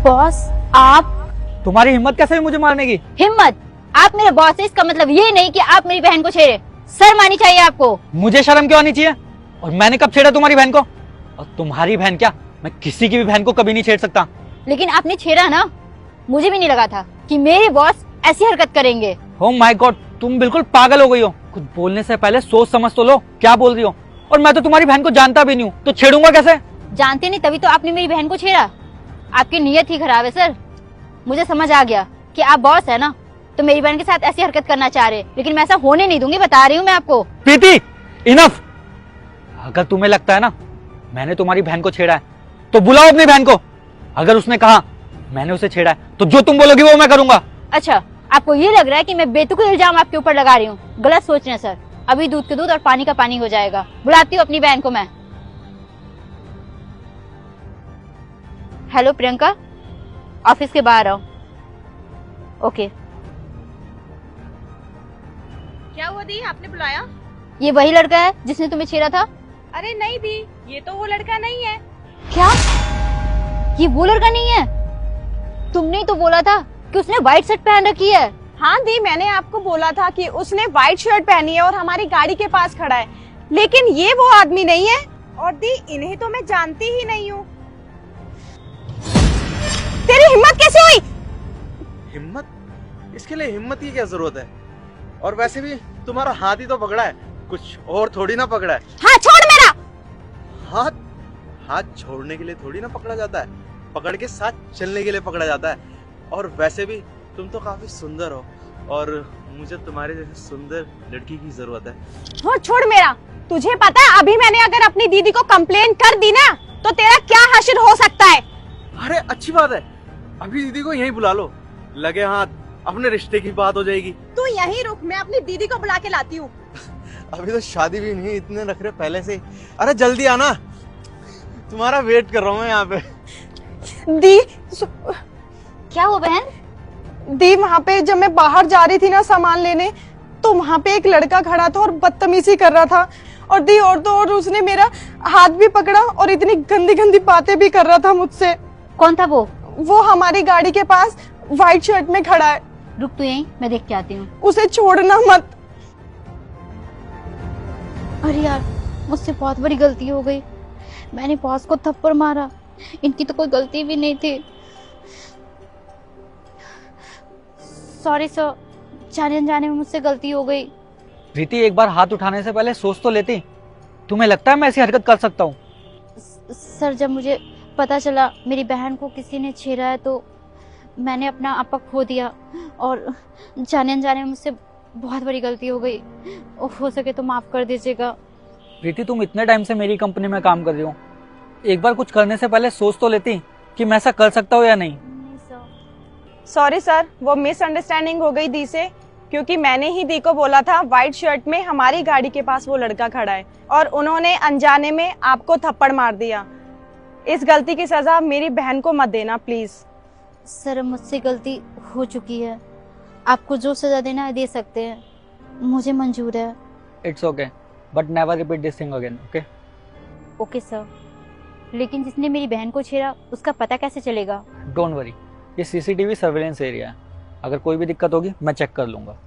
Boss आप? तुम्हारी हिम्मत कैसे हुई मुझे मारने की? हिम्मत? आप मेरे बॉस है, इसका मतलब ये नहीं कि आप मेरी बहन को छेड़े। शर्म आनी चाहिए आपको। मुझे शर्म क्यों आनी चाहिए? और मैंने कब छेड़ा तुम्हारी बहन को? और तुम्हारी बहन क्या, मैं किसी की भी बहन को कभी नहीं छेड़ सकता। लेकिन आपने छेड़ा ना, मुझे भी नहीं लगा था कि मेरे बॉस ऐसी हरकत करेंगे। ओ माय गॉड, तुम बिल्कुल पागल हो गई हो। कुछ बोलने से पहले सोच समझ तो लो क्या बोल रही हो। और मैं तो तुम्हारी बहन को जानता भी नहीं हूँ, तो छेड़ूंगा कैसे? जानते नहीं तभी तो आपने मेरी बहन को छेड़ा। आपकी नीयत ही खराब है सर। मुझे समझ आ गया कि आप बॉस है ना, तो मेरी बहन के साथ ऐसी हरकत करना चाह रहे, लेकिन मैं ऐसा होने नहीं दूंगी, बता रही हूँ मैं आपको। प्रीति, इनफ। अगर तुम्हें लगता है ना मैंने तुम्हारी बहन को छेड़ा है, तो बुलाओ अपनी बहन को। अगर उसने कहा मैंने उसे छेड़ा है, तो जो तुम बोलोगी वो मैं करूंगा। अच्छा, आपको ये लग रहा है कि मैं बेतुका इल्जाम आपके ऊपर लगा रही हूँ? गलत सोच रहे हैं सर। अभी दूध के दूध और पानी का पानी हो जाएगा। बुलाती हूँ अपनी बहन को मैं। हेलो प्रियंका, ऑफिस के बाहर आओ। ओके। क्या हुआ दी, आपने बुलाया? ये वही लड़का है जिसने तुम्हें छेड़ा था? अरे नहीं दी, ये तो वो लड़का नहीं है। क्या? ये वो लड़का नहीं है? तुमने ही तो बोला था कि उसने व्हाइट शर्ट पहन रखी है। हाँ दी, मैंने आपको बोला था कि उसने व्हाइट शर्ट पहनी है और हमारी गाड़ी के पास खड़ा है, लेकिन ये वो आदमी नहीं है। और दी, इन्हें तो मैं जानती ही नहीं हूँ। तेरी हिम्मत कैसे हुई? हिम्मत? इसके लिए हिम्मत की क्या जरूरत है? और वैसे भी तुम्हारा हाथ ही तो पकड़ा है, कुछ और थोड़ी ना पकड़ा है। हाँ छोड़ मेरा हाथ। हाथ छोड़ने के लिए थोड़ी ना पकड़ा जाता है, पकड़ के साथ चलने के लिए पकड़ा जाता है। और वैसे भी तुम तो काफी सुंदर हो, और मुझे तुम्हारे जैसे सुंदर लड़की की जरूरत है। हाँ छोड़ मेरा। तुझे पता है अभी मैंने अगर अपनी दीदी को कंप्लेन कर दी ना, तो तेरा क्या हाशिर हो सकता है? अरे अच्छी बात है, अभी दीदी को यहीं बुला लो, लगे हाथ अपने रिश्ते की बात हो जाएगी। तू यहीं रुक, मैं अपनी दीदी को बुला के लाती हूँ। अभी तो शादी भी नहीं, इतने रख रहे पहले से। अरे जल्दी आना, तुम्हारा वेट कर रहा हूँ मैं यहाँ पे। दी क्या हुआ बहन? दी, वहाँ पे जब मैं बाहर जा रही थी ना सामान लेने, तो वहाँ पे एक लड़का खड़ा था और बदतमीजी कर रहा था। और दी, और तो और उसने मेरा हाथ भी पकड़ा और इतनी गंदी गंदी बातें भी कर रहा था मुझसे। कौन था वो? वो हमारी गाड़ी के पास व्हाइट शर्ट में खड़ा है। रुक तू यहीं, मैं देख के आती हूँ। उसे छोड़ना मत। अरे यार, मुझसे बहुत बड़ी गलती हो गई। मैंने बॉस को थप्पड़ मारा, इनकी तो कोई गलती भी नहीं थी। सॉरी सर, जाने अनजाने में मुझसे गलती हो गई। प्रीति, एक बार हाथ उठाने से पहले सोच तो लेती। तुम्हें लगता है मैं ऐसी हरकत कर सकता हूँ? सर, जब मुझे पता चला मेरी बहन को किसी ने छेड़ा है, तो मैंने अपना आपा खो दिया, और जाने अनजाने में मुझसे बहुत बड़ी गलती हो गई। हो सके तो माफ कर दीजिएगा। प्रीति, तुम इतने टाइम से मेरी कंपनी में काम कर रही हो, एक बार कुछ करने से पहले सोच तो लेती कि मैं ऐसा कर सकता हूँ या नहीं। सॉरी सर, वो मिसअंडरस्टैंडिंग हो गई दी से, क्योंकि मैंने ही दी को बोला था व्हाइट शर्ट में हमारी गाड़ी के पास वो लड़का खड़ा है, और उन्होंने अनजाने में आपको थप्पड़ मार दिया। इस गलती की सजा मेरी बहन को मत देना प्लीज। सर, मुझसे गलती हो चुकी है, आपको जो सजा देना है दे सकते हैं, मुझे मंजूर है। It's okay, but never repeat this thing again, okay? Okay sir, लेकिन जिसने मेरी बहन को छेड़ा उसका पता कैसे चलेगा? डोंट वरी, ये सीसीटीवी सर्वेलेंस एरिया है, अगर कोई भी दिक्कत होगी मैं चेक कर लूंगा।